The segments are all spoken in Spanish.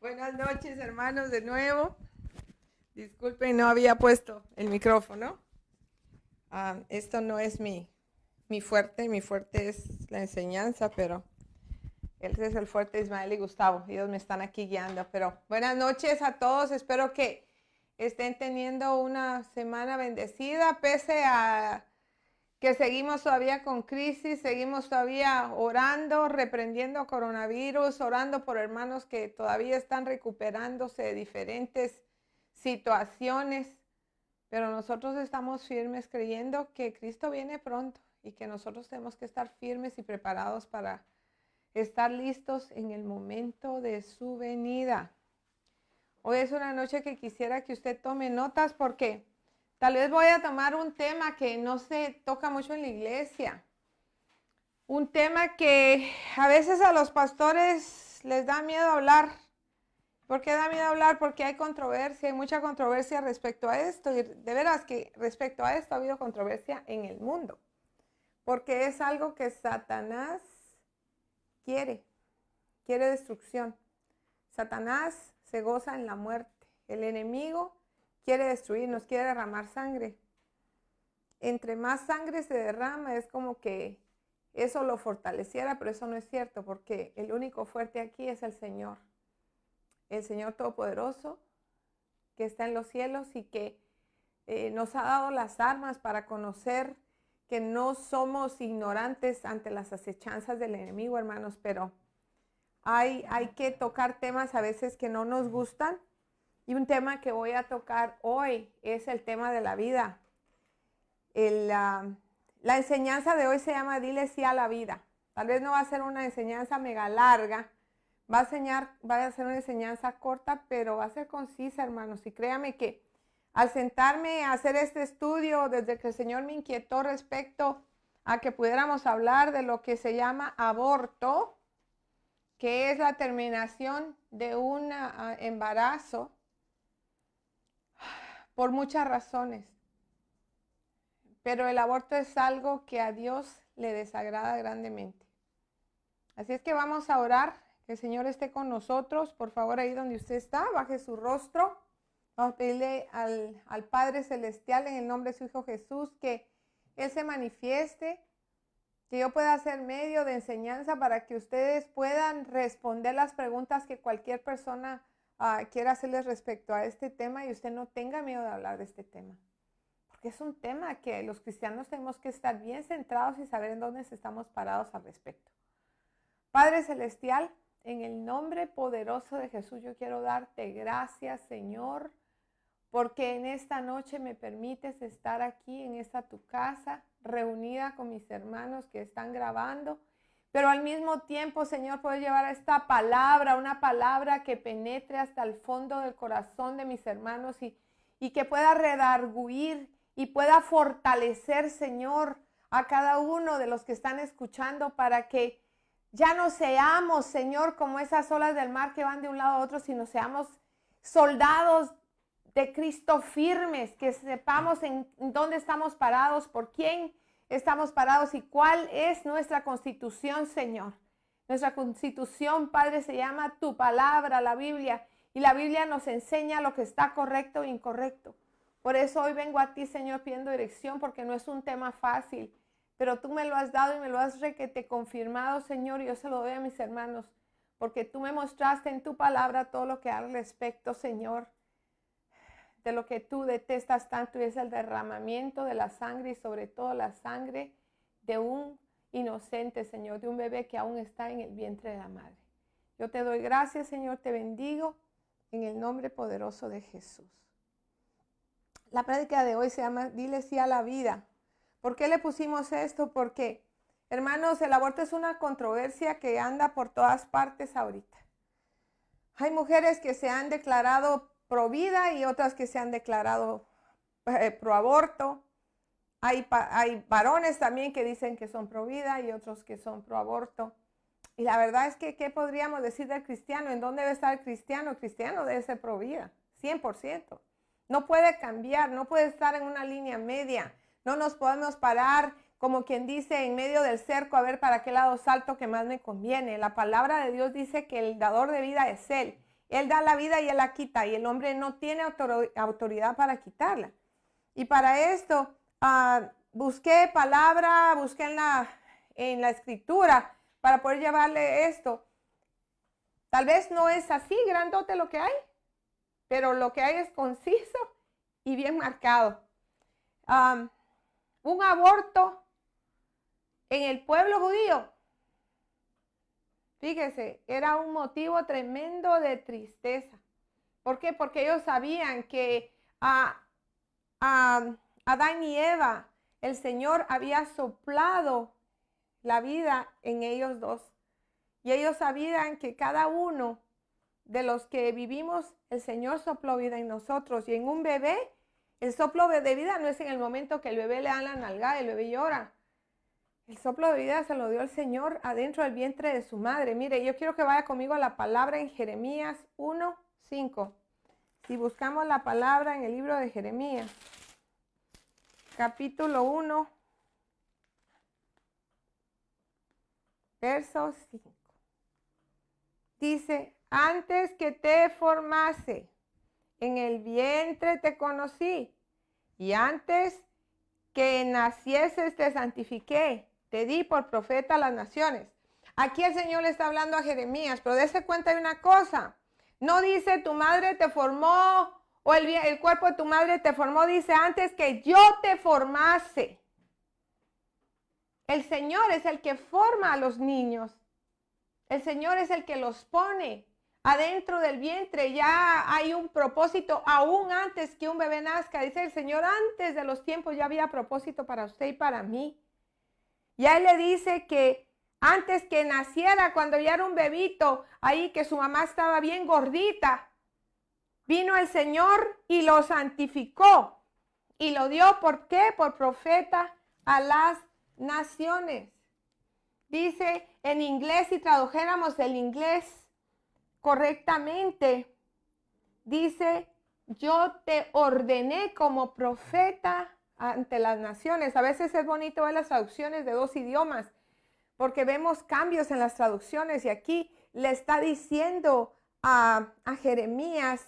Buenas noches, hermanos, de nuevo. Disculpen, no había puesto el micrófono. Esto no es mi fuerte. Mi fuerte es la enseñanza, pero él es el fuerte, Ismael y Gustavo. Ellos me están aquí guiando. Pero buenas noches a todos. Espero que estén teniendo una semana bendecida, pese a que seguimos todavía con crisis, seguimos todavía orando, reprendiendo coronavirus, orando por hermanos que todavía están recuperándose de diferentes situaciones, pero nosotros estamos firmes creyendo que Cristo viene pronto y que nosotros tenemos que estar firmes y preparados para estar listos en el momento de su venida. Hoy es una noche que quisiera que usted tome notas porque tal vez voy a tomar un tema que no se toca mucho en la iglesia. Un tema que a veces a los pastores les da miedo hablar. ¿Por qué da miedo hablar? Porque hay controversia, hay mucha controversia respecto a esto. Y de veras que respecto a esto ha habido controversia en el mundo. Porque es algo que Satanás quiere destrucción. Satanás se goza en la muerte. El enemigo quiere destruirnos, quiere derramar sangre. Entre más sangre se derrama, es como que eso lo fortaleciera, pero eso no es cierto, porque el único fuerte aquí es el Señor Todopoderoso, que está en los cielos y que nos ha dado las armas para conocer que no somos ignorantes ante las acechanzas del enemigo, hermanos, pero hay que tocar temas a veces que no nos gustan. Y un tema que voy a tocar hoy es el tema de la vida. La enseñanza de hoy se llama Dile sí a la vida. Tal vez no va a ser una enseñanza mega larga, va a ser una enseñanza corta, pero va a ser concisa, hermanos. Y créame que al sentarme a hacer este estudio, desde que el Señor me inquietó respecto a que pudiéramos hablar de lo que se llama aborto, que es la terminación de un embarazo, por muchas razones. Pero el aborto es algo que a Dios le desagrada grandemente. Así es que vamos a orar, que el Señor esté con nosotros. Por favor, ahí donde usted está, baje su rostro. Vamos a pedirle al Padre Celestial en el nombre de su Hijo Jesús que Él se manifieste, que yo pueda ser medio de enseñanza para que ustedes puedan responder las preguntas que cualquier persona quiera hacerles respecto a este tema y usted no tenga miedo de hablar de este tema. Porque es un tema que los cristianos tenemos que estar bien centrados y saber en dónde estamos parados al respecto. Padre Celestial, en el nombre poderoso de Jesús, yo quiero darte gracias, Señor, porque en esta noche me permites estar aquí en esta tu casa, reunida con mis hermanos que están grabando, pero al mismo tiempo, Señor, puedo llevar esta palabra, una palabra que penetre hasta el fondo del corazón de mis hermanos y que pueda redarguir y pueda fortalecer, Señor, a cada uno de los que están escuchando para que ya no seamos, Señor, como esas olas del mar que van de un lado a otro, sino seamos soldados de Cristo firmes, que sepamos en dónde estamos parados, por quién estamos parados y cuál es nuestra constitución, Señor. Nuestra constitución, Padre, se llama tu palabra, la Biblia, y la Biblia nos enseña lo que está correcto e incorrecto. Por eso hoy vengo a ti, Señor, pidiendo dirección, porque no es un tema fácil, pero tú me lo has dado y me lo has confirmado, Señor, y yo se lo doy a mis hermanos, porque tú me mostraste en tu palabra todo lo que hay al respecto, Señor, de lo que tú detestas tanto, y es el derramamiento de la sangre y sobre todo la sangre de un inocente, Señor, de un bebé que aún está en el vientre de la madre. Yo te doy gracias, Señor, te bendigo en el nombre poderoso de Jesús. La prédica de hoy se llama Dile sí a la vida. ¿Por qué le pusimos esto? Porque, hermanos, el aborto es una controversia que anda por todas partes ahorita. Hay mujeres que se han declarado pro vida y otras que se han declarado pro aborto. Hay varones también que dicen que son pro vida y otros que son pro aborto. Y la verdad es que, ¿qué podríamos decir del cristiano? ¿En dónde debe estar el cristiano? El cristiano debe ser pro vida, 100%. No puede cambiar, no puede estar en una línea media. No nos podemos parar, como quien dice, en medio del cerco a ver para qué lado salto que más me conviene. La palabra de Dios dice que el dador de vida es Él. Él da la vida y Él la quita, y el hombre no tiene autoridad para quitarla. Y para esto busqué palabra, busqué en la escritura para poder llevarle esto. Tal vez no es así grandote lo que hay, pero lo que hay es conciso y bien marcado. Un aborto en el pueblo judío, fíjese, era un motivo tremendo de tristeza. ¿Por qué? Porque ellos sabían que Adán y Eva, el Señor había soplado la vida en ellos dos. Y ellos sabían que cada uno de los que vivimos, el Señor sopló vida en nosotros. Y en un bebé, el soplo de vida no es en el momento que el bebé le dan la nalgada y el bebé llora. El soplo de vida se lo dio el Señor adentro del vientre de su madre. Mire, yo quiero que vaya conmigo a la palabra en Jeremías 1:5. Si buscamos la palabra en el libro de Jeremías, capítulo 1, verso 5. Dice, antes que te formase, en el vientre te conocí, y antes que nacieses te santifiqué, te di por profeta a las naciones. Aquí el Señor le está hablando a Jeremías, pero dése cuenta de una cosa. No dice tu madre te formó o el cuerpo de tu madre te formó, dice antes que yo te formase. El Señor es el que forma a los niños. El Señor es el que los pone adentro del vientre. Ya hay un propósito aún antes que un bebé nazca. Dice el Señor, antes de los tiempos ya había propósito para usted y para mí. Ya Él le dice que antes que naciera, cuando ya era un bebito, ahí que su mamá estaba bien gordita, vino el Señor y lo santificó. Y lo dio, ¿por qué? Por profeta a las naciones. Dice en inglés, si tradujéramos el inglés correctamente, dice, yo te ordené como profeta ante las naciones. A veces es bonito ver las traducciones de dos idiomas, porque vemos cambios en las traducciones, y aquí le está diciendo a Jeremías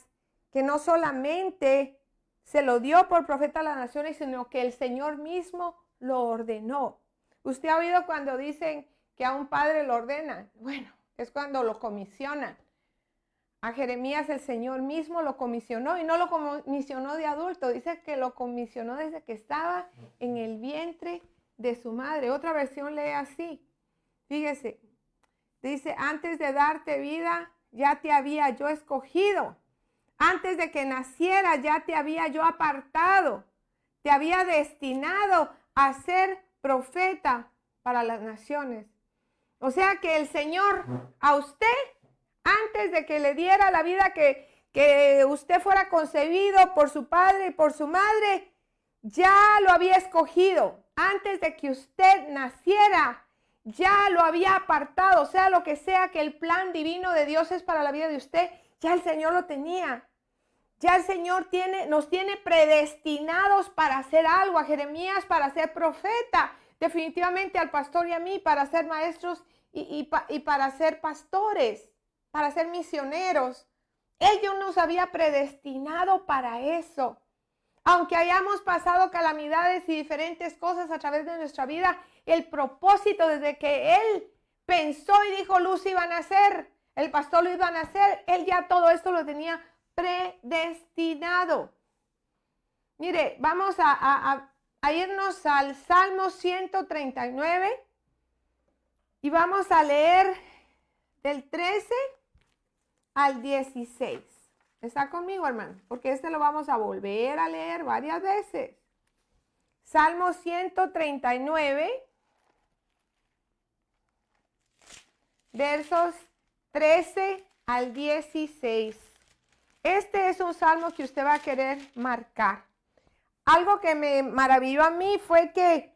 que no solamente se lo dio por profeta a las naciones, sino que el Señor mismo lo ordenó. ¿Usted ha oído cuando dicen que a un padre lo ordenan? Bueno, es cuando lo comisionan. A Jeremías el Señor mismo lo comisionó, y no lo comisionó de adulto, dice que lo comisionó desde que estaba en el vientre de su madre. Otra versión lee así, fíjese, dice, antes de darte vida ya te había yo escogido, antes de que naciera ya te había yo apartado, te había destinado a ser profeta para las naciones. O sea que el Señor a usted, antes de que le diera la vida, que usted fuera concebido por su padre y por su madre, ya lo había escogido. Antes de que usted naciera, ya lo había apartado. O sea, lo que sea que el plan divino de Dios es para la vida de usted, ya el Señor lo tenía. Ya el Señor nos tiene predestinados para hacer algo. A Jeremías para ser profeta, definitivamente al pastor y a mí para ser maestros y para ser pastores, para ser misioneros. Él ya nos había predestinado para eso. Aunque hayamos pasado calamidades y diferentes cosas a través de nuestra vida, el propósito desde que Él pensó y dijo Luz iba a nacer, el pastor lo iba a nacer, Él ya todo esto lo tenía predestinado. Mire, vamos a irnos al Salmo 139 y vamos a leer del 13 al 16. ¿Está conmigo, hermano? Porque este lo vamos a volver a leer varias veces. Salmo 139, versos 13 al 16. Este es un salmo que usted va a querer marcar. Algo que me maravilló a mí fue que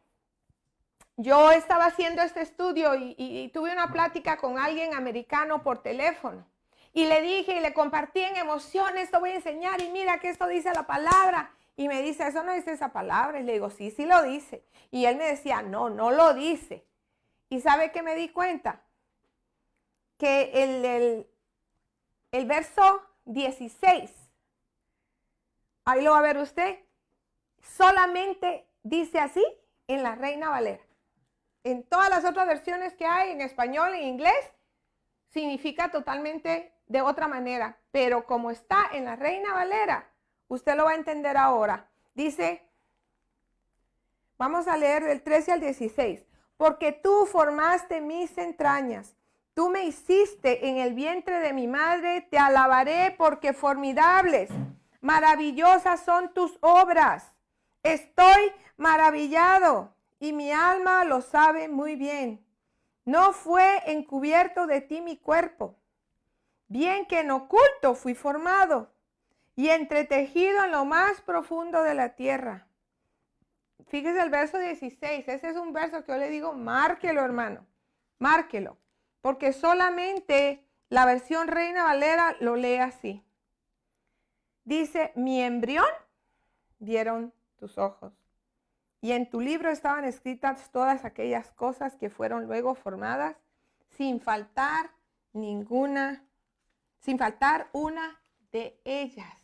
yo estaba haciendo este estudio y tuve una plática con alguien americano por teléfono. Y le dije y le compartí en emociones, te voy a enseñar y mira que esto dice la palabra. Y me dice, eso no dice esa palabra. Y le digo, sí, sí lo dice. Y él me decía, no, no lo dice. ¿Y sabe qué me di cuenta? Que el verso 16. Ahí lo va a ver usted. Solamente dice así en la Reina Valera. En todas las otras versiones que hay, en español, en inglés, significa totalmente de otra manera. Pero como está en la Reina Valera, usted lo va a entender ahora. Dice, vamos a leer del 13 al 16. Porque tú formaste mis entrañas. Tú me hiciste en el vientre de mi madre. Te alabaré porque formidables, maravillosas son tus obras. Estoy maravillado y mi alma lo sabe muy bien. No fue encubierto de ti mi cuerpo, bien que en oculto fui formado y entretejido en lo más profundo de la tierra. Fíjese el verso 16, ese es un verso que yo le digo, márquelo, hermano, márquelo, porque solamente la versión Reina Valera lo lee así. Dice, mi embrión vieron tus ojos, y en tu libro estaban escritas todas aquellas cosas que fueron luego formadas, sin faltar una de ellas.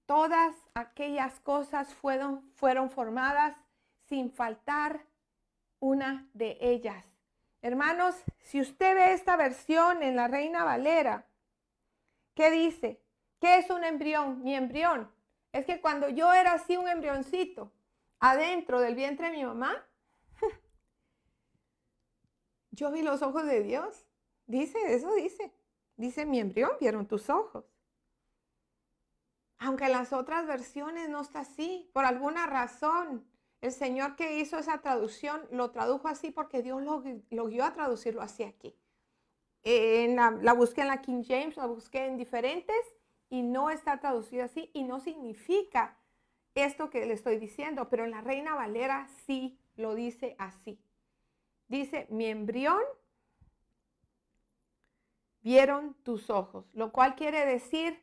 Todas aquellas cosas fueron formadas sin faltar una de ellas. Hermanos, si usted ve esta versión en la Reina Valera, ¿qué dice? ¿Qué es un embrión? Mi embrión es que cuando yo era así un embrioncito, adentro del vientre de mi mamá, yo vi los ojos de Dios. Dice, mi embrión vieron tus ojos. Aunque en las otras versiones no está así, por alguna razón, el Señor que hizo esa traducción lo tradujo así porque Dios lo guió a traducirlo así aquí. La busqué en la King James, la busqué en diferentes y no está traducido así y no significa esto que le estoy diciendo, pero en la Reina Valera sí lo dice así. Dice, mi embrión vieron tus ojos, lo cual quiere decir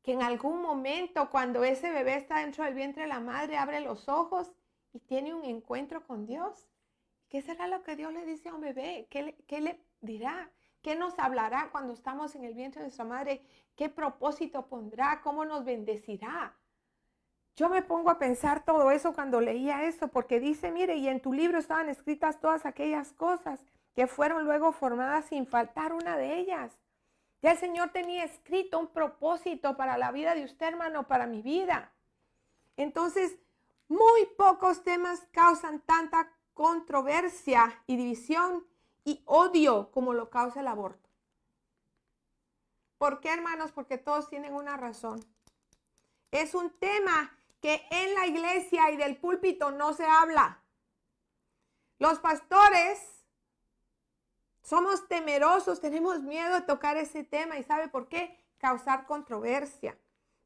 que en algún momento cuando ese bebé está dentro del vientre de la madre, abre los ojos y tiene un encuentro con Dios. ¿Qué será lo que Dios le dice a un bebé? ¿Qué le dirá? ¿Qué nos hablará cuando estamos en el vientre de nuestra madre? ¿Qué propósito pondrá? ¿Cómo nos bendecirá? Yo me pongo a pensar todo eso cuando leía eso, porque dice, mire, y en tu libro estaban escritas todas aquellas cosas que fueron luego formadas sin faltar una de ellas. Ya el Señor tenía escrito un propósito para la vida de usted, hermano, para mi vida. Entonces, muy pocos temas causan tanta controversia y división y odio como lo causa el aborto. ¿Por qué, hermanos? Porque todos tienen una razón. Es un tema que en la iglesia y del púlpito no se habla. Los pastores somos temerosos, tenemos miedo de tocar ese tema. ¿Y sabe por qué? Causar controversia.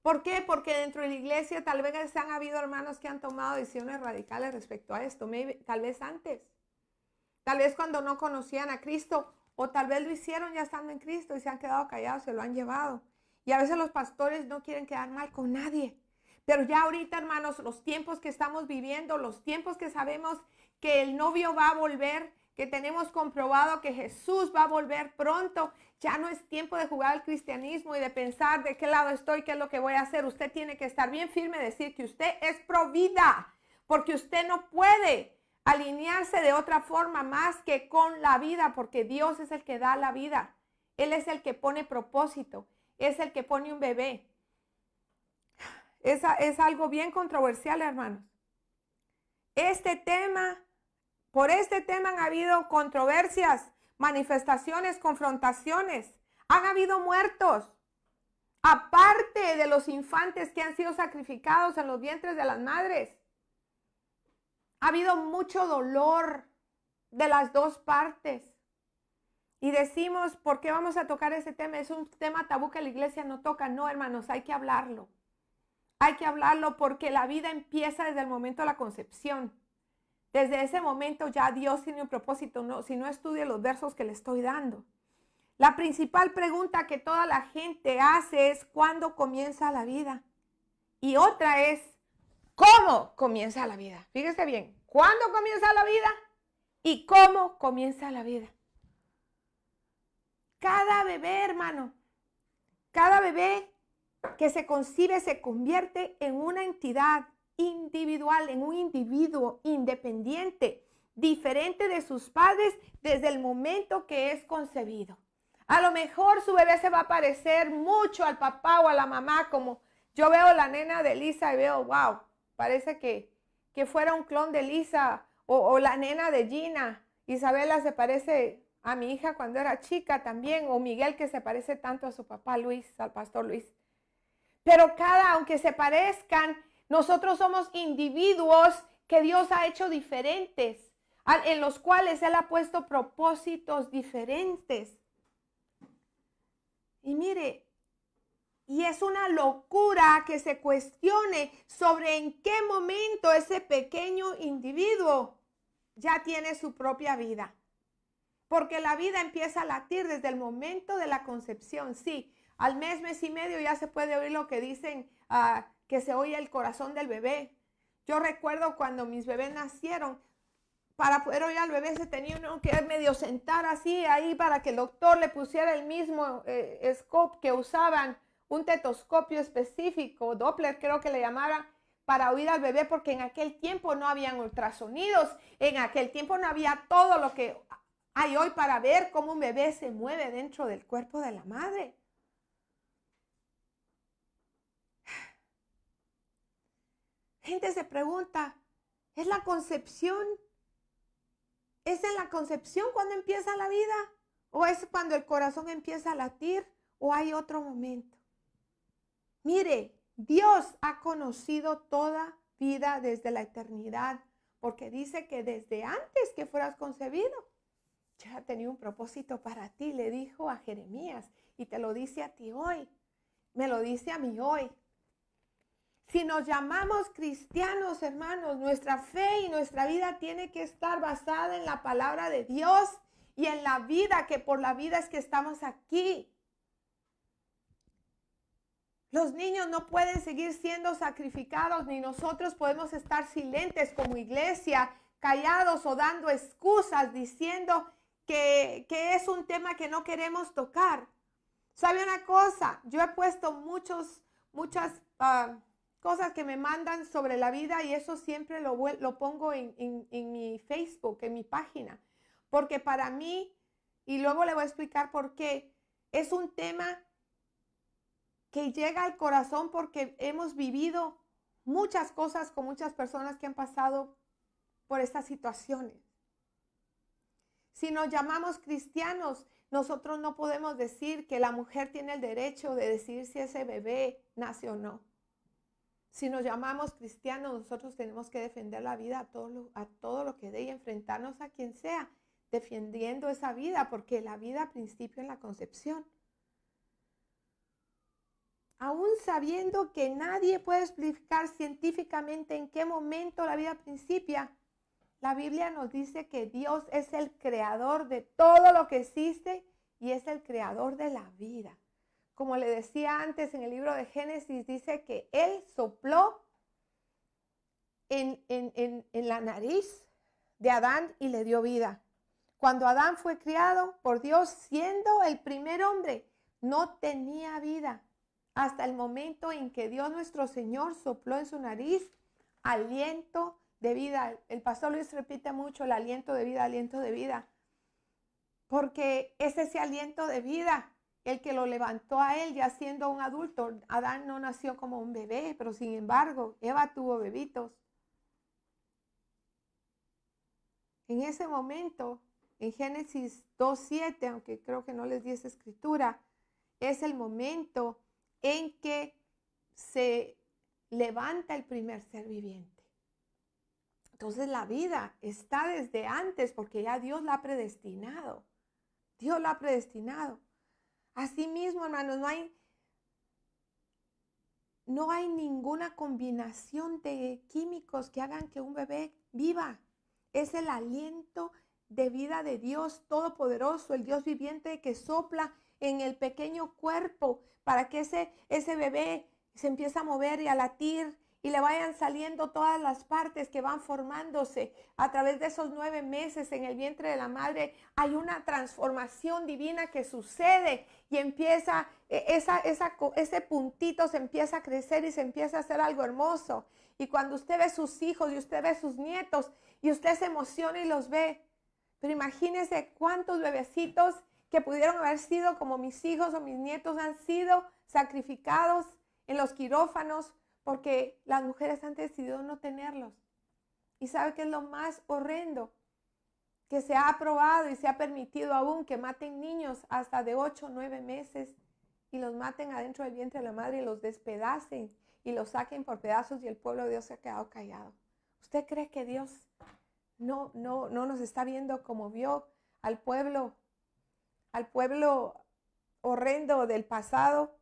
¿Por qué? Porque dentro de la iglesia tal vez han habido hermanos que han tomado decisiones radicales respecto a esto. Tal vez antes. Tal vez cuando no conocían a Cristo. O tal vez lo hicieron ya estando en Cristo y se han quedado callados, se lo han llevado. Y a veces los pastores no quieren quedar mal con nadie. Pero ya ahorita, hermanos, los tiempos que estamos viviendo, los tiempos que sabemos que el novio va a volver, que tenemos comprobado que Jesús va a volver pronto, ya no es tiempo de jugar al cristianismo y de pensar de qué lado estoy, qué es lo que voy a hacer. Usted tiene que estar bien firme y decir que usted es pro vida, porque usted no puede alinearse de otra forma más que con la vida, porque Dios es el que da la vida. Él es el que pone propósito, es el que pone un bebé. Es algo bien controversial, hermanos. Por este tema han habido controversias, manifestaciones, confrontaciones. Han habido muertos. Aparte de los infantes que han sido sacrificados en los vientres de las madres. Ha habido mucho dolor de las dos partes. Y decimos, ¿por qué vamos a tocar ese tema? Es un tema tabú que la iglesia no toca. No, hermanos, hay que hablarlo. Hay que hablarlo porque la vida empieza desde el momento de la concepción. Desde ese momento ya Dios tiene un propósito. No, si no, estudie los versos que le estoy dando. La principal pregunta que toda la gente hace es ¿cuándo comienza la vida? Y otra es ¿cómo comienza la vida? Fíjese bien, ¿cuándo comienza la vida? ¿Y cómo comienza la vida? Cada bebé, hermano, Cada bebé que se concibe se convierte en una entidad individual, en un individuo independiente, diferente de sus padres desde el momento que es concebido. A lo mejor su bebé se va a parecer mucho al papá o a la mamá, como yo veo la nena de Lisa y veo, wow, parece que fuera un clon de Lisa, o la nena de Gina. Isabela se parece a mi hija cuando era chica también, o Miguel que se parece tanto a su papá Luis, al pastor Luis. Pero aunque se parezcan, nosotros somos individuos que Dios ha hecho diferentes, en los cuales Él ha puesto propósitos diferentes. Y mire, y es una locura que se cuestione sobre en qué momento ese pequeño individuo ya tiene su propia vida. Porque la vida empieza a latir desde el momento de la concepción. Sí, al mes y medio ya se puede oír lo que dicen, que se oye el corazón del bebé. Yo recuerdo cuando mis bebés nacieron, para poder oír al bebé se tenía uno que medio sentar así ahí para que el doctor le pusiera el mismo scope que usaban, un tetoscopio específico, Doppler creo que le llamaban, para oír al bebé, porque en aquel tiempo no habían ultrasonidos, en aquel tiempo no había todo lo que hay hoy para ver cómo un bebé se mueve dentro del cuerpo de la madre. Gente se pregunta, ¿es la concepción? ¿Es en la concepción cuando empieza la vida? ¿O es cuando el corazón empieza a latir? ¿O hay otro momento? Mire, Dios ha conocido toda vida desde la eternidad, porque dice que desde antes que fueras concebido, ya tenía un propósito para ti, le dijo a Jeremías, y te lo dice a ti hoy, me lo dice a mí hoy. Si nos llamamos cristianos, hermanos, nuestra fe y nuestra vida tiene que estar basada en la palabra de Dios y en la vida, que por la vida es que estamos aquí. Los niños no pueden seguir siendo sacrificados, ni nosotros podemos estar silentes como iglesia, callados o dando excusas, diciendo que es un tema que no queremos tocar. ¿Sabe una cosa? Yo he puesto muchas cosas que me mandan sobre la vida, y eso siempre lo pongo en mi Facebook, en mi página, porque para mí, y luego le voy a explicar por qué, es un tema que llega al corazón, porque hemos vivido muchas cosas con muchas personas que han pasado por estas situaciones. Si nos llamamos cristianos, nosotros no podemos decir que la mujer tiene el derecho de decidir si ese bebé nace o no. Si nos llamamos cristianos, nosotros tenemos que defender la vida a todo lo que dé y enfrentarnos a quien sea, defendiendo esa vida, porque la vida principia en la concepción. Aún sabiendo que nadie puede explicar científicamente en qué momento la vida principia, la Biblia nos dice que Dios es el creador de todo lo que existe y es el creador de la vida. Como le decía antes en el libro de Génesis, dice que Él sopló en la nariz de Adán y le dio vida. Cuando Adán fue criado por Dios, siendo el primer hombre, no tenía vida, hasta el momento en que Dios nuestro Señor sopló en su nariz aliento de vida. El pastor Luis repite mucho el aliento de vida, porque es ese aliento de vida el que lo levantó a él ya siendo un adulto. Adán no nació como un bebé, pero sin embargo, Eva tuvo bebitos. En ese momento, en Génesis 2:7, aunque creo que no les di esa escritura, es el momento en que se levanta el primer ser viviente. Entonces la vida está desde antes, porque ya Dios la ha predestinado. Dios la ha predestinado. Asimismo, hermanos, no hay ninguna combinación de químicos que hagan que un bebé viva. Es el aliento de vida de Dios Todopoderoso, el Dios viviente que sopla en el pequeño cuerpo para que ese bebé se empiece a mover y a latir y le vayan saliendo todas las partes que van formándose a través de esos 9 meses en el vientre de la madre. Hay una transformación divina que sucede y empieza, ese puntito se empieza a crecer y se empieza a hacer algo hermoso. Y cuando usted ve sus hijos y usted ve sus nietos y usted se emociona y los ve, pero imagínese cuántos bebecitos que pudieron haber sido como mis hijos o mis nietos han sido sacrificados en los quirófanos, porque las mujeres han decidido no tenerlos. ¿Y sabe qué es lo más horrendo? Que se ha aprobado y se ha permitido aún que maten niños hasta de 8 o 9 meses y los maten adentro del vientre de la madre y los despedacen y los saquen por pedazos y el pueblo de Dios se ha quedado callado. ¿Usted cree que Dios no nos está viendo como vio al pueblo horrendo del pasado?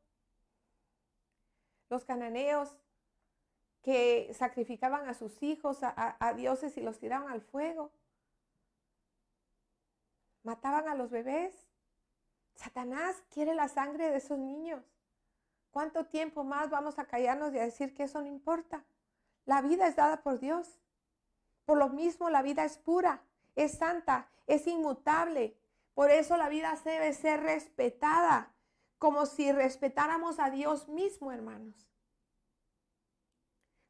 Los cananeos que sacrificaban a sus hijos a dioses y los tiraban al fuego. Mataban a los bebés. Satanás quiere la sangre de esos niños. ¿Cuánto tiempo más vamos a callarnos y a decir que eso no importa? La vida es dada por Dios. Por lo mismo la vida es pura, es santa, es inmutable. Por eso la vida debe ser respetada, como si respetáramos a Dios mismo, hermanos.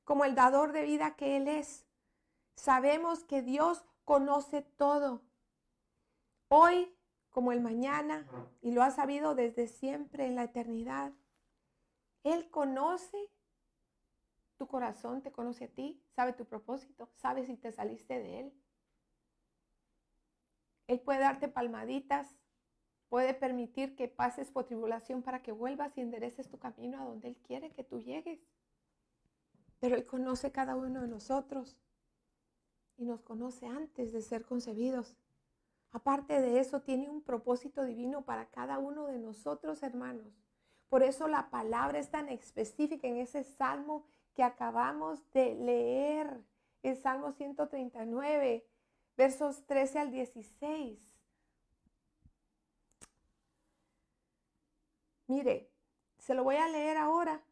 Como el dador de vida que Él es. Sabemos que Dios conoce todo. Hoy, como el mañana, y lo ha sabido desde siempre en la eternidad. Él conoce tu corazón, te conoce a ti, sabe tu propósito, sabe si te saliste de Él. Él puede darte palmaditas, puede permitir que pases por tribulación para que vuelvas y endereces tu camino a donde Él quiere que tú llegues. Pero Él conoce cada uno de nosotros y nos conoce antes de ser concebidos. Aparte de eso, tiene un propósito divino para cada uno de nosotros, hermanos. Por eso la palabra es tan específica en ese salmo que acabamos de leer, el Salmo 139, versos 13 al 16. Mire, se lo voy a leer ahora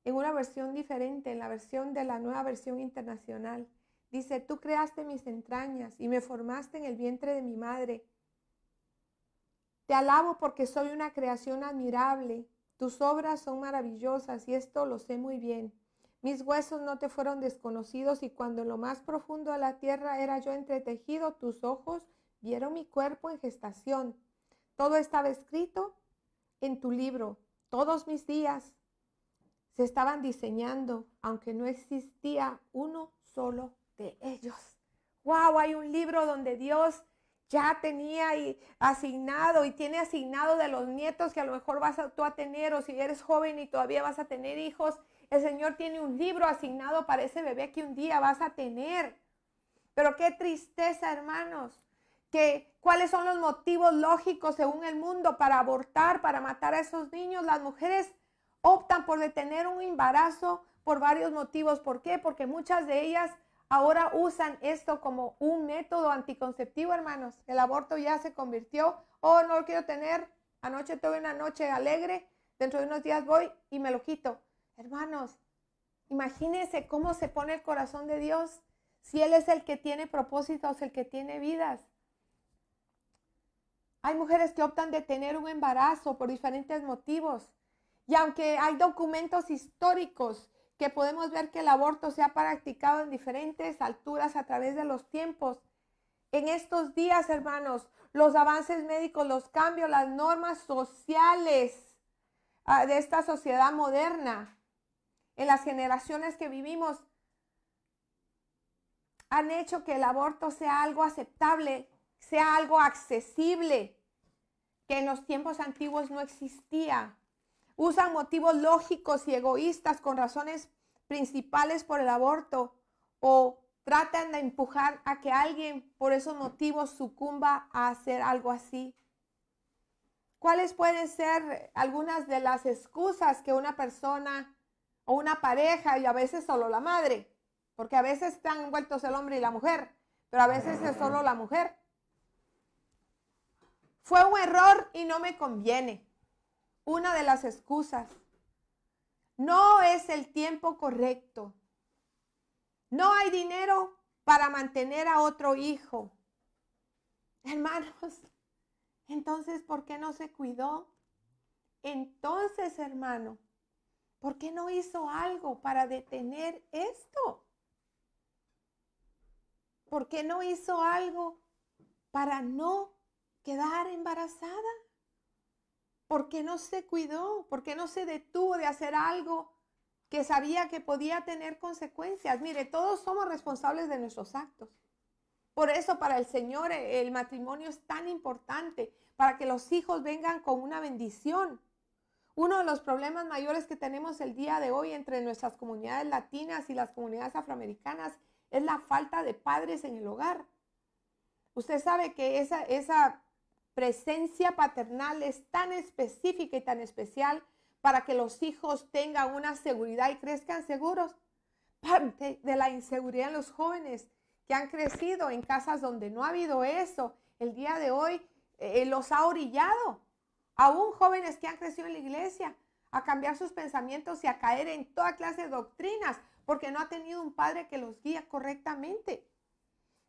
en una versión diferente, en la versión de la Nueva Versión Internacional. Dice, tú creaste mis entrañas y me formaste en el vientre de mi madre. Te alabo porque soy una creación admirable. Tus obras son maravillosas y esto lo sé muy bien. Mis huesos no te fueron desconocidos y cuando en lo más profundo de la tierra era yo entretejido, tus ojos vieron mi cuerpo en gestación. Todo estaba escrito en tu libro. Todos mis días se estaban diseñando, aunque no existía uno solo de ellos. ¡Wow! Hay un libro donde Dios ya tenía asignado y tiene asignado de los nietos que a lo mejor vas tú a tener, o si eres joven y todavía vas a tener hijos, el Señor tiene un libro asignado para ese bebé que un día vas a tener. Pero qué tristeza, hermanos, ¿cuáles son los motivos lógicos según el mundo para abortar, para matar a esos niños? Las mujeres optan por detener un embarazo por varios motivos. ¿Por qué? Porque muchas de ellas ahora usan esto como un método anticonceptivo, hermanos. El aborto ya se convirtió, no lo quiero tener, anoche tuve una noche alegre, dentro de unos días voy y me lo quito. Hermanos, imagínense cómo se pone el corazón de Dios si Él es el que tiene propósitos, el que tiene vidas. Hay mujeres que optan de tener un embarazo por diferentes motivos. Y aunque hay documentos históricos que podemos ver que el aborto se ha practicado en diferentes alturas a través de los tiempos, en estos días, hermanos, los avances médicos, los cambios, las normas sociales de esta sociedad moderna, en las generaciones que vivimos, han hecho que el aborto sea algo aceptable, sea algo accesible, que en los tiempos antiguos no existía. Usan motivos lógicos y egoístas con razones principales por el aborto o tratan de empujar a que alguien por esos motivos sucumba a hacer algo así. ¿Cuáles pueden ser algunas de las excusas que una persona o una pareja, y a veces solo la madre, porque a veces están envueltos el hombre y la mujer, pero a veces es solo la mujer? Fue un error y no me conviene. Una de las excusas. No es el tiempo correcto. No hay dinero para mantener a otro hijo. Hermanos, entonces, ¿por qué no se cuidó? Entonces, hermano, ¿por qué no hizo algo para detener esto? ¿Por qué no hizo algo para no quedar embarazada? ¿Por qué no se cuidó? ¿Por qué no se detuvo de hacer algo que sabía que podía tener consecuencias? Mire, todos somos responsables de nuestros actos. Por eso para el Señor el matrimonio es tan importante, para que los hijos vengan con una bendición. Uno de los problemas mayores que tenemos el día de hoy entre nuestras comunidades latinas y las comunidades afroamericanas es la falta de padres en el hogar. Usted sabe que esa presencia paternal es tan específica y tan especial para que los hijos tengan una seguridad y crezcan seguros. Parte de la inseguridad en los jóvenes que han crecido en casas donde no ha habido eso, el día de hoy los ha orillado. Aún jóvenes que han crecido en la iglesia a cambiar sus pensamientos y a caer en toda clase de doctrinas porque no ha tenido un padre que los guía correctamente.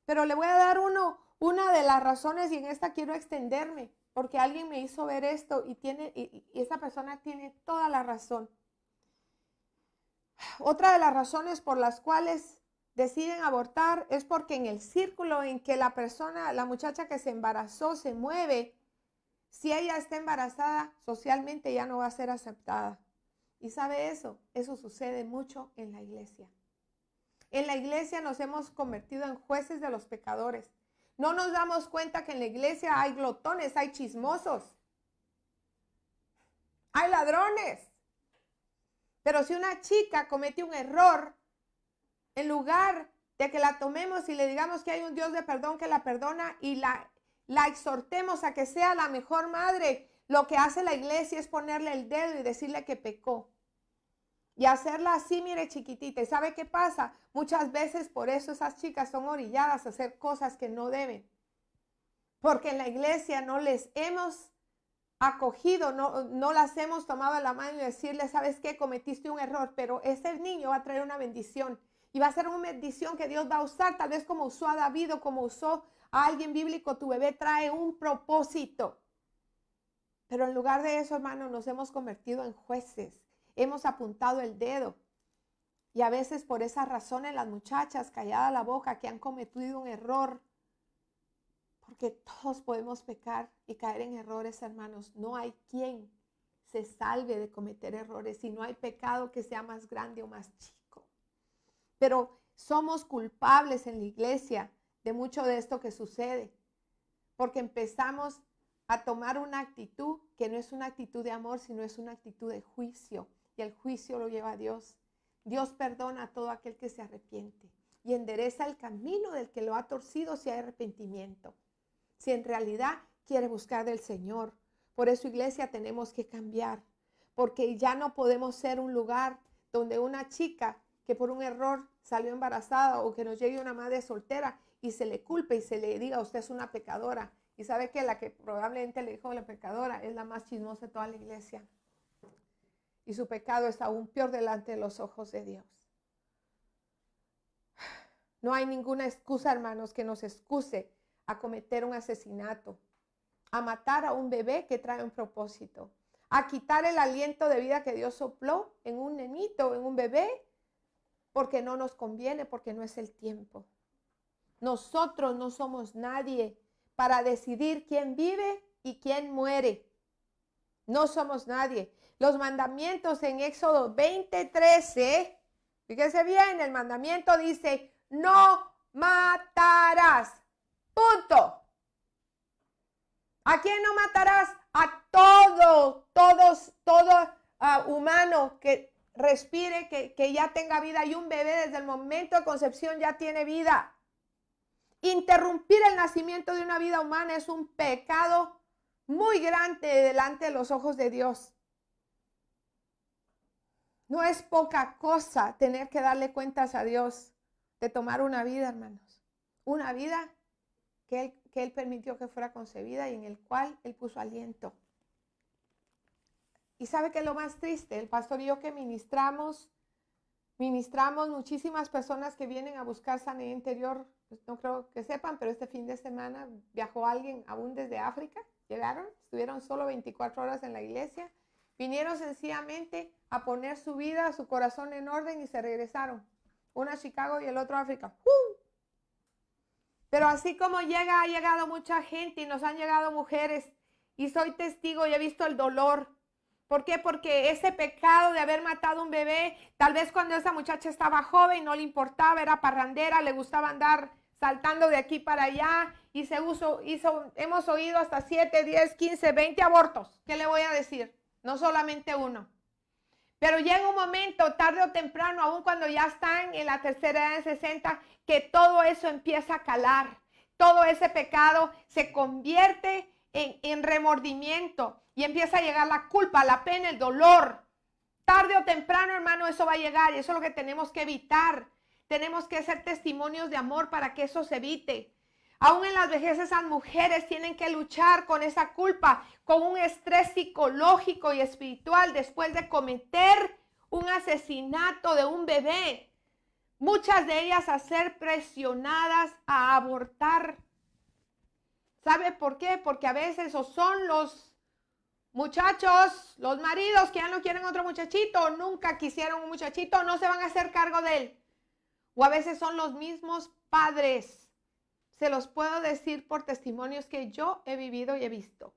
Pero le voy a dar una de las razones, y en esta quiero extenderme, porque alguien me hizo ver esto y esa persona tiene toda la razón. Otra de las razones por las cuales deciden abortar es porque en el círculo en que la muchacha que se embarazó se mueve, si ella está embarazada, socialmente ya no va a ser aceptada. ¿Y sabe eso? Eso sucede mucho en la iglesia. En la iglesia nos hemos convertido en jueces de los pecadores. No nos damos cuenta que en la iglesia hay glotones, hay chismosos, hay ladrones. Pero si una chica comete un error, en lugar de que la tomemos y le digamos que hay un Dios de perdón que la perdona y la exhortemos a que sea la mejor madre, lo que hace la iglesia es ponerle el dedo y decirle que pecó. Y hacerla así, mire, chiquitita. ¿Y sabe qué pasa? Muchas veces por eso esas chicas son orilladas a hacer cosas que no deben. Porque en la iglesia no les hemos acogido, no las hemos tomado a la mano y decirle, ¿sabes qué? Cometiste un error, pero ese niño va a traer una bendición. Y va a ser una bendición que Dios va a usar, tal vez como usó a David o como usó a alguien bíblico. Tu bebé trae un propósito. Pero en lugar de eso, hermano, nos hemos convertido en jueces. Hemos apuntado el dedo. Y a veces por esa razón en las muchachas, callada la boca, que han cometido un error. Porque todos podemos pecar y caer en errores, hermanos. No hay quien se salve de cometer errores y no hay pecado que sea más grande o más chico. Pero somos culpables en la iglesia de mucho de esto que sucede. Porque empezamos a tomar una actitud que no es una actitud de amor, sino es una actitud de juicio. Y el juicio lo lleva a Dios. Dios perdona a todo aquel que se arrepiente y endereza el camino del que lo ha torcido si hay arrepentimiento. Si en realidad quiere buscar del Señor. Por eso, iglesia, tenemos que cambiar. Porque ya no podemos ser un lugar donde una chica que por un error salió embarazada o que nos llegue una madre soltera y se le culpe y se le diga, usted es una pecadora. Y sabe que la que probablemente le dijo la pecadora es la más chismosa de toda la iglesia. Y su pecado es aún peor delante de los ojos de Dios. No hay ninguna excusa, hermanos, que nos excuse a cometer un asesinato, a matar a un bebé que trae un propósito, a quitar el aliento de vida que Dios sopló en un nenito, en un bebé, porque no nos conviene, porque no es el tiempo. Nosotros no somos nadie para decidir quién vive y quién muere. No somos nadie. Los mandamientos en Éxodo 20:13, fíjese bien, el mandamiento dice, no matarás. Punto. ¿A quién no matarás? A todo humano que respire, que ya tenga vida. Y un bebé desde el momento de concepción ya tiene vida. Interrumpir el nacimiento de una vida humana es un pecado muy grande delante de los ojos de Dios. No es poca cosa tener que darle cuentas a Dios de tomar una vida, hermanos. Una vida que Él permitió que fuera concebida y en el cual Él puso aliento. Y sabe que es lo más triste, el pastor y yo que ministramos muchísimas personas que vienen a buscar sanidad interior. Pues no creo que sepan, pero este fin de semana viajó alguien aún desde África. Llegaron, estuvieron solo 24 horas en la iglesia. Vinieron sencillamente a poner su vida, su corazón en orden y se regresaron. Uno a Chicago y el otro a África. Pero así como ha llegado mucha gente y nos han llegado mujeres y soy testigo y he visto el dolor. ¿Por qué? Porque ese pecado de haber matado un bebé, tal vez cuando esa muchacha estaba joven no le importaba, era parrandera, le gustaba andar saltando de aquí para allá y hemos oído hasta 7, 10, 15, 20 abortos. ¿Qué le voy a decir? No solamente uno. Pero llega un momento, tarde o temprano, aun cuando ya están en la tercera edad de 60, que todo eso empieza a calar. Todo ese pecado se convierte en remordimiento y empieza a llegar la culpa, la pena, el dolor. Tarde o temprano, hermano, eso va a llegar y eso es lo que tenemos que evitar. Tenemos que ser testimonios de amor para que eso se evite. Aún en las vejeces esas mujeres tienen que luchar con esa culpa, con un estrés psicológico y espiritual después de cometer un asesinato de un bebé. Muchas de ellas a ser presionadas a abortar. ¿Sabe por qué? Porque a veces o son los muchachos, los maridos que ya no quieren otro muchachito, o nunca quisieron un muchachito, no se van a hacer cargo de él. O a veces son los mismos padres. Se los puedo decir por testimonios que yo he vivido y he visto.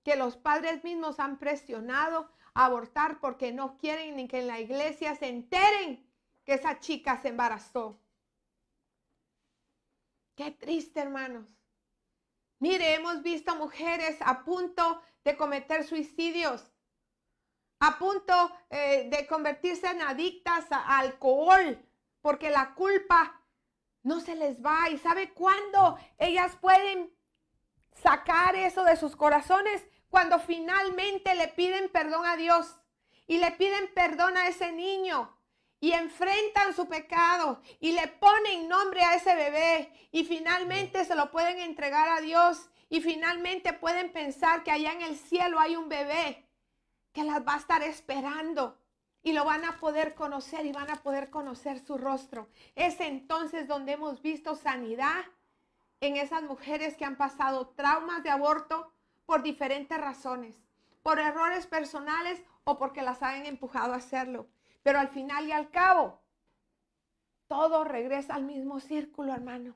Que los padres mismos han presionado a abortar porque no quieren ni que en la iglesia se enteren que esa chica se embarazó. Qué triste, hermanos. Mire, hemos visto mujeres a punto de cometer suicidios, a punto de convertirse en adictas a alcohol, porque la culpa no se les va. ¿Y sabe cuándo ellas pueden sacar eso de sus corazones? Cuando finalmente le piden perdón a Dios y le piden perdón a ese niño y enfrentan su pecado y le ponen nombre a ese bebé y finalmente se lo pueden entregar a Dios y finalmente pueden pensar que allá en el cielo hay un bebé que las va a estar esperando. Y lo van a poder conocer y van a poder conocer su rostro. Es entonces donde hemos visto sanidad en esas mujeres que han pasado traumas de aborto por diferentes razones, por errores personales o porque las han empujado a hacerlo. Pero al final y al cabo, todo regresa al mismo círculo, hermano.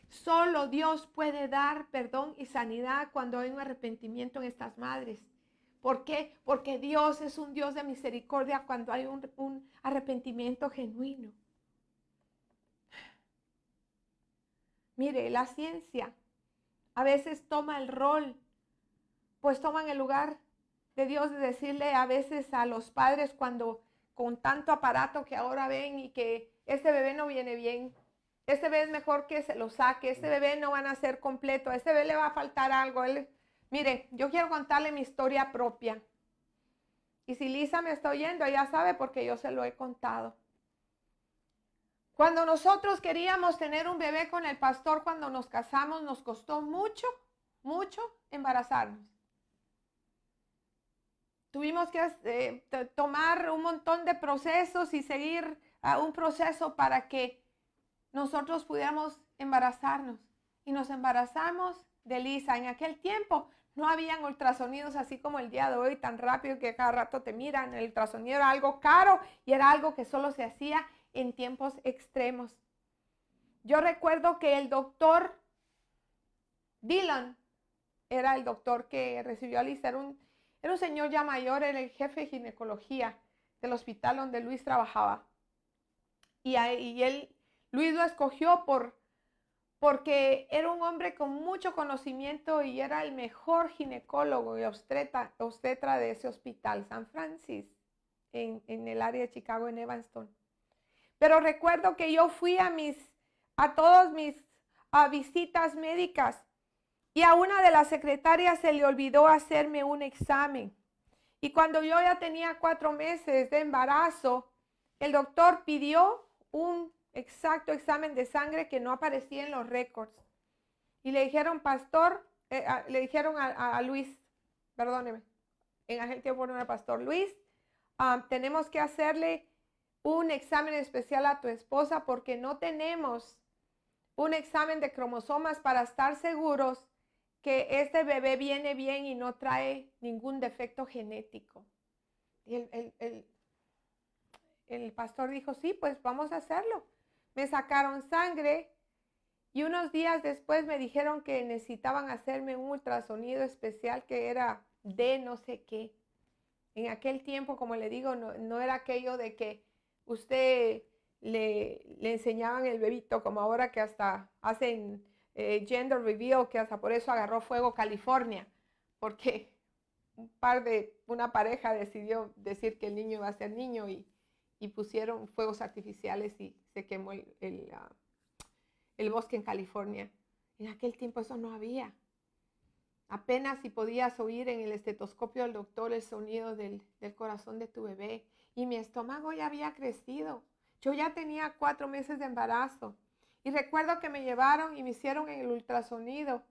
Solo Dios puede dar perdón y sanidad cuando hay un arrepentimiento en estas madres. ¿Por qué? Porque Dios es un Dios de misericordia cuando hay un arrepentimiento genuino. Mire, la ciencia a veces toma el rol, pues toman el lugar de Dios de decirle a veces a los padres cuando con tanto aparato que ahora ven y que este bebé no viene bien, este bebé es mejor que se lo saque, este bebé no va a nacer completo, a este bebé le va a faltar algo. Mire, yo quiero contarle mi historia propia. Y si Lisa me está oyendo, ella sabe porque yo se lo he contado. Cuando nosotros queríamos tener un bebé con el pastor, cuando nos casamos, nos costó mucho, mucho embarazarnos. Tuvimos que tomar un montón de procesos y seguir un proceso para que nosotros pudiéramos embarazarnos. Y nos embarazamos de Lisa. En aquel tiempo no habían ultrasonidos así como el día de hoy, tan rápido que cada rato te miran. El ultrasonido era algo caro y era algo que solo se hacía en tiempos extremos. Yo recuerdo que el doctor Dylan era el doctor que recibió a Lisa. Era un señor ya mayor, era el jefe de ginecología del hospital donde Luis trabajaba. Luis lo escogió porque era un hombre con mucho conocimiento y era el mejor ginecólogo y obstetra de ese hospital, San Francis, en el área de Chicago, en Evanston. Pero recuerdo que yo fui a todas mis visitas médicas y a una de las secretarias se le olvidó hacerme un examen. Y cuando yo ya tenía 4 meses de embarazo, el doctor pidió un exacto examen de sangre que no aparecía en los récords. Y le dijeron, pastor, le dijeron a Luis, perdóneme, en aquel tiempo no era pastor Luis, tenemos que hacerle un examen especial a tu esposa porque no tenemos un examen de cromosomas para estar seguros que este bebé viene bien y no trae ningún defecto genético. Y el pastor dijo, sí, pues vamos a hacerlo. Me sacaron sangre y unos días después me dijeron que necesitaban hacerme un ultrasonido especial que era de no sé qué. En aquel tiempo, como le digo, no era aquello de que usted le enseñaban el bebito, como ahora que hasta hacen gender reveal, que hasta por eso agarró fuego California, porque una pareja decidió decir que el niño iba a ser niño y pusieron fuegos artificiales y se quemó el bosque en California. En aquel tiempo eso no había. Apenas si podías oír en el estetoscopio del doctor el sonido del corazón de tu bebé. Y mi estómago ya había crecido. Yo ya tenía 4 meses de embarazo. Y recuerdo que me llevaron y me hicieron el ultrasonido.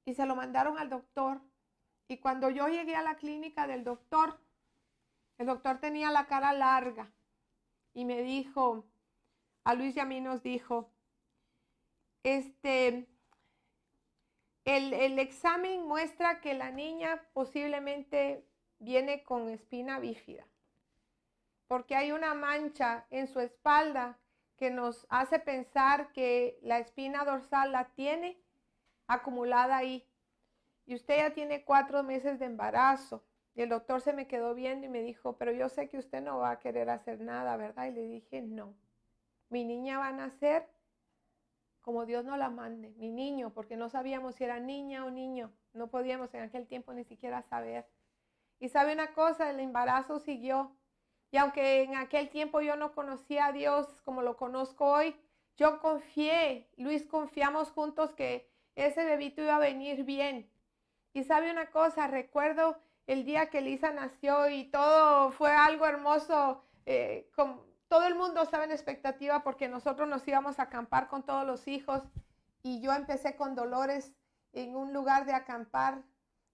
Y se lo mandaron al doctor. Y cuando yo llegué a la clínica del doctor, el doctor tenía la cara larga. Y me dijo, a Luis y a mí nos dijo, el examen muestra que la niña posiblemente viene con espina bífida, porque hay una mancha en su espalda que nos hace pensar que la espina dorsal la tiene acumulada ahí. Y usted ya tiene 4 meses de embarazo. Y el doctor se me quedó viendo y me dijo, pero yo sé que usted no va a querer hacer nada, ¿verdad? Y le dije, no, mi niña va a nacer como Dios nos la mande, mi niño, porque no sabíamos si era niña o niño. No podíamos en aquel tiempo ni siquiera saber. Y sabe una cosa, el embarazo siguió. Y aunque en aquel tiempo yo no conocía a Dios como lo conozco hoy, yo confié, Luis, confiamos juntos que ese bebito iba a venir bien. Y sabe una cosa, recuerdo el día que Lisa nació y todo fue algo hermoso, todo el mundo estaba en expectativa porque nosotros nos íbamos a acampar con todos los hijos y yo empecé con Dolores en un lugar de acampar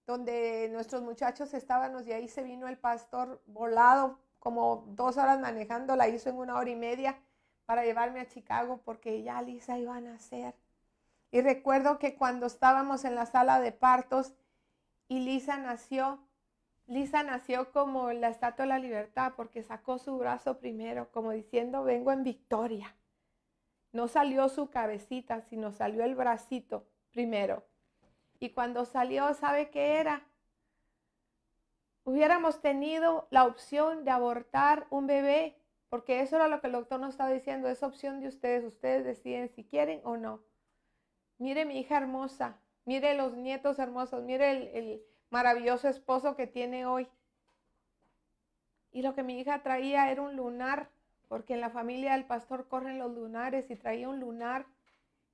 donde nuestros muchachos estábamos y ahí se vino el pastor volado, como 2 horas manejando, la hizo en 1 hora y media para llevarme a Chicago porque ya Lisa iba a nacer. Y recuerdo que cuando estábamos en la sala de partos y Lisa nació como la Estatua de la Libertad porque sacó su brazo primero, como diciendo, vengo en victoria. No salió su cabecita, sino salió el bracito primero. Y cuando salió, ¿sabe qué era? Hubiéramos tenido la opción de abortar un bebé, porque eso era lo que el doctor nos estaba diciendo, es opción de ustedes deciden si quieren o no. Mire mi hija hermosa, mire los nietos hermosos, mire el maravilloso esposo que tiene hoy. Y lo que mi hija traía era un lunar, porque en la familia del pastor corren los lunares y traía un lunar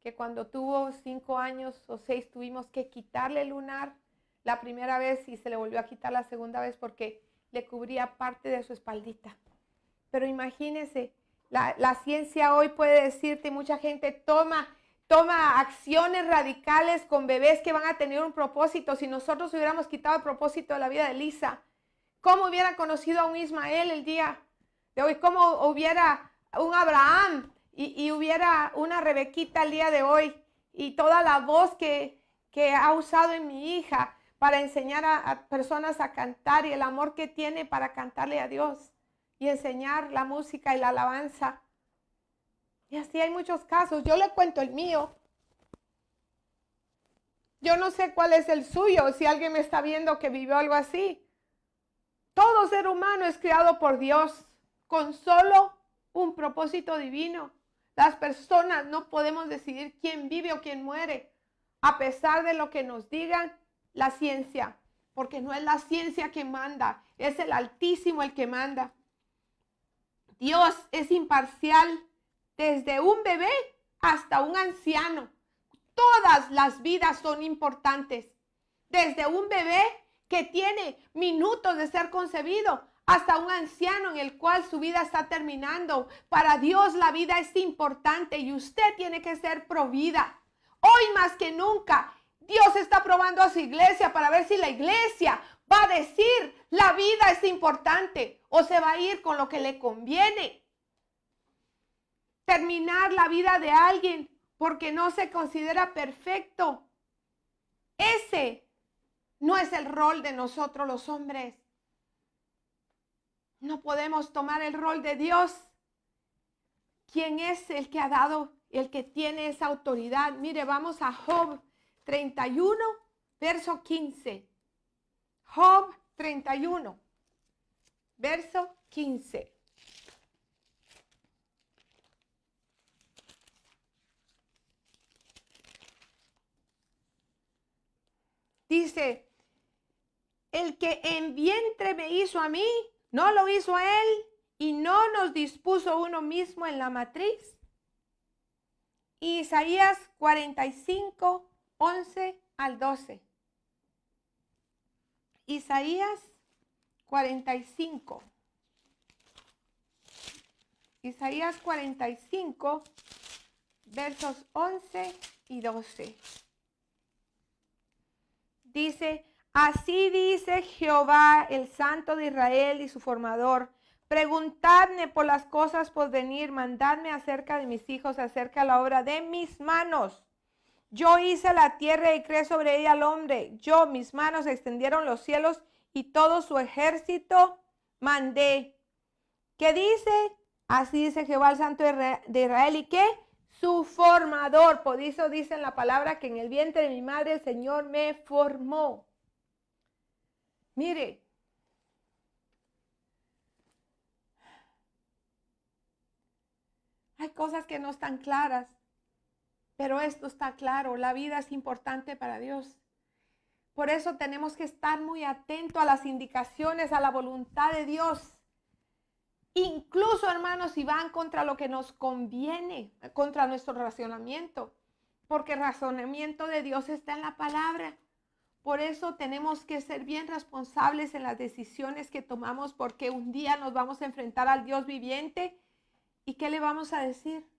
que cuando tuvo 5 años o 6 tuvimos que quitarle el lunar la primera vez y se le volvió a quitar la segunda vez porque le cubría parte de su espaldita. Pero imagínense, la ciencia hoy puede decirte, mucha gente toma acciones radicales con bebés que van a tener un propósito. Si nosotros hubiéramos quitado el propósito de la vida de Lisa, ¿cómo hubiera conocido a un Ismael el día de hoy? ¿Cómo hubiera un Abraham y hubiera una Rebequita el día de hoy? Y toda la voz que ha usado en mi hija para enseñar a personas a cantar y el amor que tiene para cantarle a Dios y enseñar la música y la alabanza. Y así hay muchos casos. Yo le cuento el mío. Yo no sé cuál es el suyo, si alguien me está viendo que vivió algo así. Todo ser humano es creado por Dios con solo un propósito divino. Las personas no podemos decidir quién vive o quién muere, a pesar de lo que nos digan la ciencia, porque no es la ciencia que manda, es el Altísimo el que manda. Dios es imparcial desde un bebé hasta un anciano. Todas las vidas son importantes. Desde un bebé que tiene minutos de ser concebido hasta un anciano en el cual su vida está terminando. Para Dios la vida es importante y usted tiene que ser provida. Hoy más que nunca, Dios está probando a su iglesia para ver si la iglesia va a decir, la vida es importante, o se va a ir con lo que le conviene. Terminar la vida de alguien porque no se considera perfecto. Ese no es el rol de nosotros los hombres. No podemos tomar el rol de Dios. ¿Quién es el que ha dado, el que tiene esa autoridad? Mire, vamos a Job 31, verso 15. Job 31, verso 15. Dice, el que en vientre me hizo a mí, ¿no lo hizo a él? ¿Y no nos dispuso uno mismo en la matriz? Isaías 45, 11 al 12. Isaías 45. Isaías 45, versos 11 y 12. Dice, así dice Jehová, el Santo de Israel y su formador. Preguntadme por las cosas por venir, mandadme acerca de mis hijos, acerca de la obra de mis manos. Yo hice la tierra y creé sobre ella al hombre. Yo, mis manos extendieron los cielos y todo su ejército mandé. ¿Qué dice? Así dice Jehová, el Santo de Israel. ¿Y qué? Su formador. Por eso dice en la palabra que en el vientre de mi madre el Señor me formó. Mire, hay cosas que no están claras, pero esto está claro. La vida es importante para Dios. Por eso tenemos que estar muy atentos a las indicaciones, a la voluntad de Dios. Incluso, hermanos, si van contra lo que nos conviene, contra nuestro razonamiento, porque el razonamiento de Dios está en la palabra. Por eso tenemos que ser bien responsables en las decisiones que tomamos, porque un día nos vamos a enfrentar al Dios viviente. ¿Y qué le vamos a decir?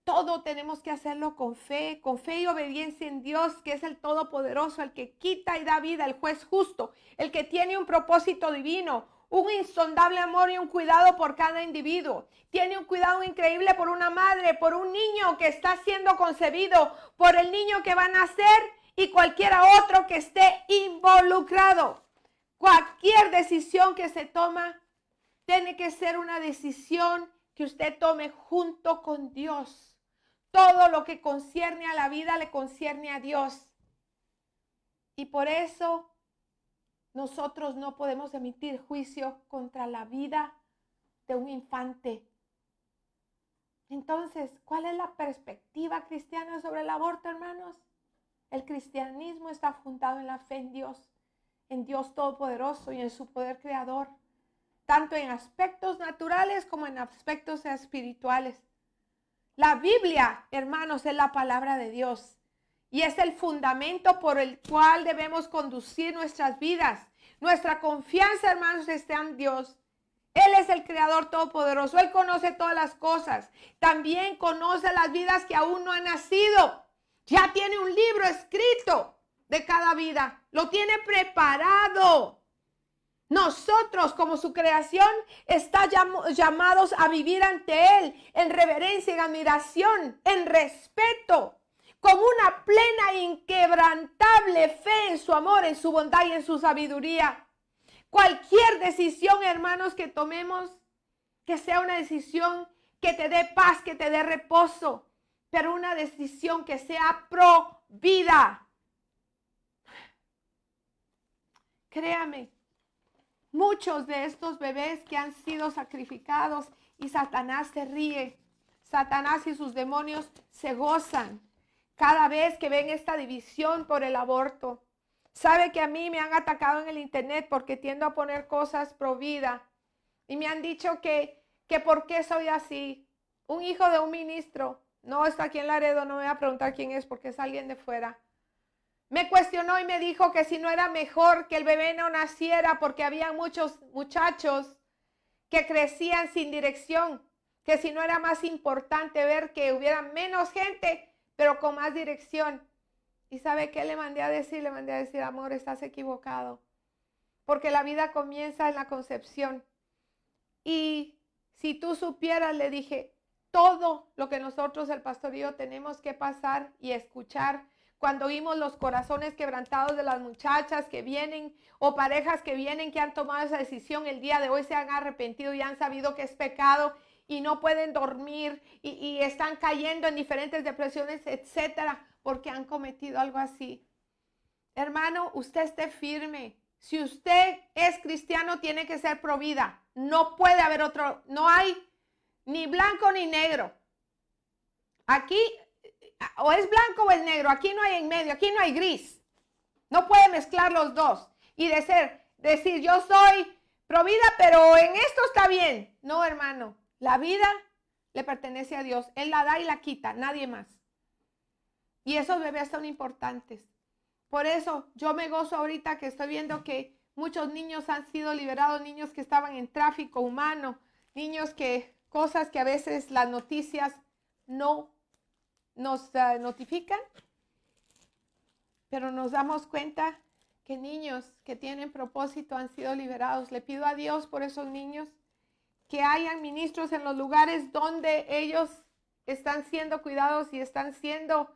Todo tenemos que hacerlo con fe y obediencia en Dios, que es el Todopoderoso, el que quita y da vida, el juez justo, el que tiene un propósito divino, un insondable amor y un cuidado por cada individuo. Tiene un cuidado increíble por una madre, por un niño que está siendo concebido, por el niño que va a nacer y cualquiera otro que esté involucrado. Cualquier decisión que se toma tiene que ser una decisión que usted tome junto con Dios. Todo lo que concierne a la vida le concierne a Dios. Y por eso nosotros no podemos emitir juicio contra la vida de un infante. Entonces, ¿cuál es la perspectiva cristiana sobre el aborto, hermanos? El cristianismo está fundado en la fe en Dios Todopoderoso y en su poder creador, tanto en aspectos naturales como en aspectos espirituales. La Biblia, hermanos, es la palabra de Dios. Y es el fundamento por el cual debemos conducir nuestras vidas. Nuestra confianza, hermanos, está en Dios. Él es el Creador Todopoderoso. Él conoce todas las cosas. También conoce las vidas que aún no han nacido. Ya tiene un libro escrito de cada vida. Lo tiene preparado. Nosotros, como su creación, estamos llamados a vivir ante Él en reverencia, en admiración, en respeto, con una plena e inquebrantable fe en su amor, en su bondad y en su sabiduría. Cualquier decisión, hermanos, que tomemos, que sea una decisión que te dé paz, que te dé reposo, pero una decisión que sea pro vida. Créame, muchos de estos bebés que han sido sacrificados y Satanás se ríe, Satanás y sus demonios se gozan cada vez que ven esta división por el aborto. Sabe que a mí me han atacado en el internet porque tiendo a poner cosas pro vida y me han dicho que por qué soy así. Un hijo de un ministro, no está aquí en Laredo, no me voy a preguntar quién es porque es alguien de fuera. Me cuestionó y me dijo que si no era mejor que el bebé no naciera porque había muchos muchachos que crecían sin dirección, que si no era más importante ver que hubiera menos gente, pero con más dirección. ¿Y sabe qué le mandé a decir? Le mandé a decir, amor, estás equivocado. porque la vida comienza en la concepción. Y si tú supieras, le dije, todo lo que nosotros, el pastor y yo, tenemos que pasar y escuchar cuando oímos los corazones quebrantados de las muchachas que vienen o parejas que vienen, que han tomado esa decisión el día de hoy, se han arrepentido y han sabido que es pecado y no pueden dormir y están cayendo en diferentes depresiones, etcétera, porque han cometido algo así. Hermano, usted esté firme. Si usted es cristiano, tiene que ser pro vida. No puede haber otro, no hay ni blanco ni negro. Aquí o es blanco o es negro, aquí no hay en medio, aquí no hay gris. No puede mezclar los dos y decir yo soy pro vida, pero en esto está bien. No, hermano, la vida le pertenece a Dios. Él la da y la quita, nadie más. Y esos bebés son importantes. Por eso yo me gozo ahorita que estoy viendo que muchos niños han sido liberados, niños que estaban en tráfico humano, niños que, cosas que a veces las noticias no nos notifican, pero nos damos cuenta que niños que tienen propósito han sido liberados. Le pido a Dios por esos niños, que hayan ministros en los lugares donde ellos están siendo cuidados y están siendo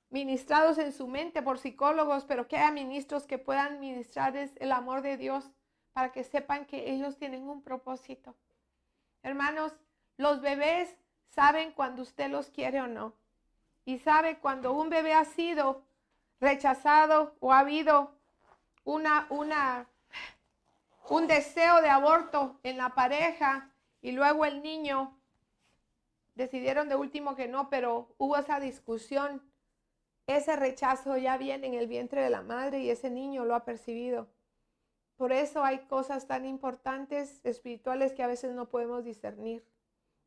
ministrados en su mente por psicólogos, pero que haya ministros que puedan ministrarles el amor de Dios para que sepan que ellos tienen un propósito. Hermanos, los bebés saben cuando usted los quiere o no. Y sabe cuando un bebé ha sido rechazado o ha habido un deseo de aborto en la pareja y luego el niño decidieron de último que no, pero hubo esa discusión. Ese rechazo ya viene en el vientre de la madre y ese niño lo ha percibido. Por eso hay cosas tan importantes espirituales que a veces no podemos discernir.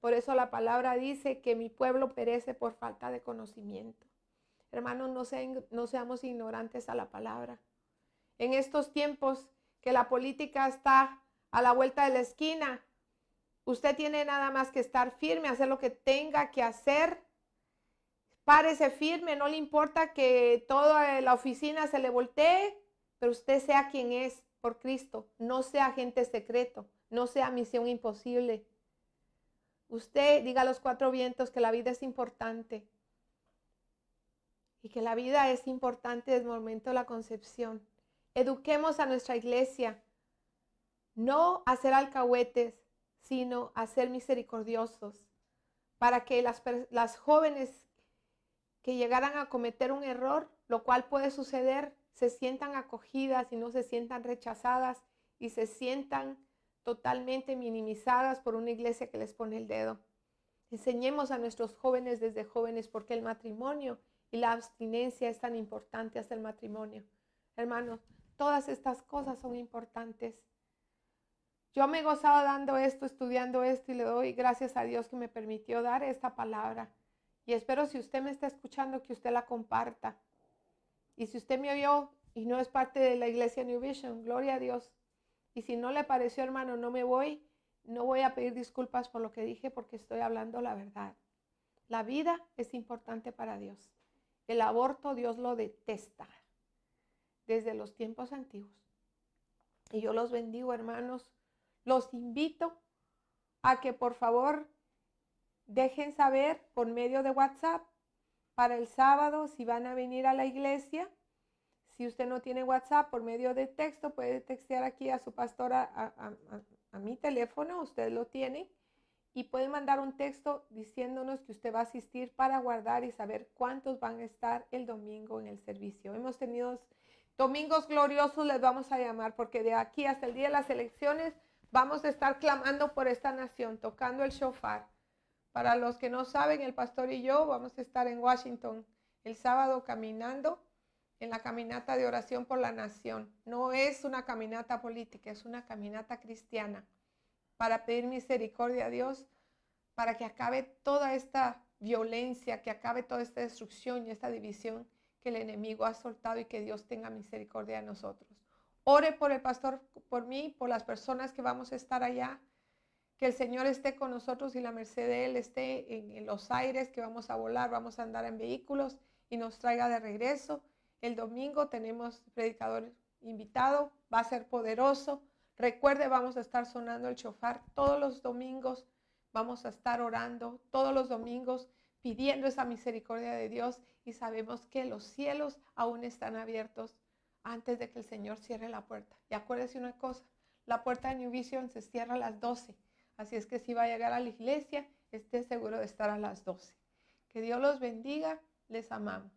Por eso la palabra dice que mi pueblo perece por falta de conocimiento. Hermanos, no seamos ignorantes a la palabra. En estos tiempos que la política está a la vuelta de la esquina, usted tiene nada más que estar firme, hacer lo que tenga que hacer. Párese firme, no le importa que toda la oficina se le voltee, pero usted sea quien es por Cristo. No sea agente secreto, no sea misión imposible. Usted diga a los cuatro vientos que la vida es importante y que la vida es importante desde el momento de la concepción. Eduquemos a nuestra iglesia, no a ser alcahuetes, sino a ser misericordiosos, para que las jóvenes que llegaran a cometer un error, lo cual puede suceder, se sientan acogidas y no se sientan rechazadas y se sientan totalmente minimizadas por una iglesia que les pone el dedo. Enseñemos a nuestros jóvenes desde jóvenes porque el matrimonio y la abstinencia es tan importante hasta el matrimonio. Hermanos, todas estas cosas son importantes. Yo me he gozado dando esto, estudiando esto y le doy gracias a Dios que me permitió dar esta palabra. Y espero, si usted me está escuchando, que usted la comparta. Y si usted me oyó y no es parte de la iglesia New Vision, gloria a Dios. Y si no le pareció, hermano, no voy a pedir disculpas por lo que dije porque estoy hablando la verdad. La vida es importante para Dios. El aborto Dios lo detesta desde los tiempos antiguos. Y yo los bendigo, hermanos. Los invito a que por favor dejen saber por medio de WhatsApp para el sábado si van a venir a la iglesia. Si usted no tiene WhatsApp, por medio de texto, puede textear aquí a su pastora a mi teléfono, usted lo tiene, y puede mandar un texto diciéndonos que usted va a asistir para guardar y saber cuántos van a estar el domingo en el servicio. Hemos tenido domingos gloriosos, les vamos a llamar, porque de aquí hasta el día de las elecciones vamos a estar clamando por esta nación, tocando el shofar. Para los que no saben, el pastor y yo vamos a estar en Washington el sábado caminando en la caminata de oración por la nación. No es una caminata política, es una caminata cristiana para pedir misericordia a Dios, para que acabe toda esta violencia, que acabe toda esta destrucción y esta división que el enemigo ha soltado y que Dios tenga misericordia de nosotros. Ore por el pastor, por mí, por las personas que vamos a estar allá. Que el Señor esté con nosotros y la merced de Él esté en los aires, que vamos a volar, vamos a andar en vehículos y nos traiga de regreso. El domingo tenemos predicador invitado, va a ser poderoso. Recuerde, vamos a estar sonando el shofar todos los domingos, vamos a estar orando todos los domingos, pidiendo esa misericordia de Dios, y sabemos que los cielos aún están abiertos antes de que el Señor cierre la puerta. Y acuérdese una cosa, la puerta de New Vision se cierra a las 12, así es que si va a llegar a la iglesia, esté seguro de estar a las 12. Que Dios los bendiga, les amamos.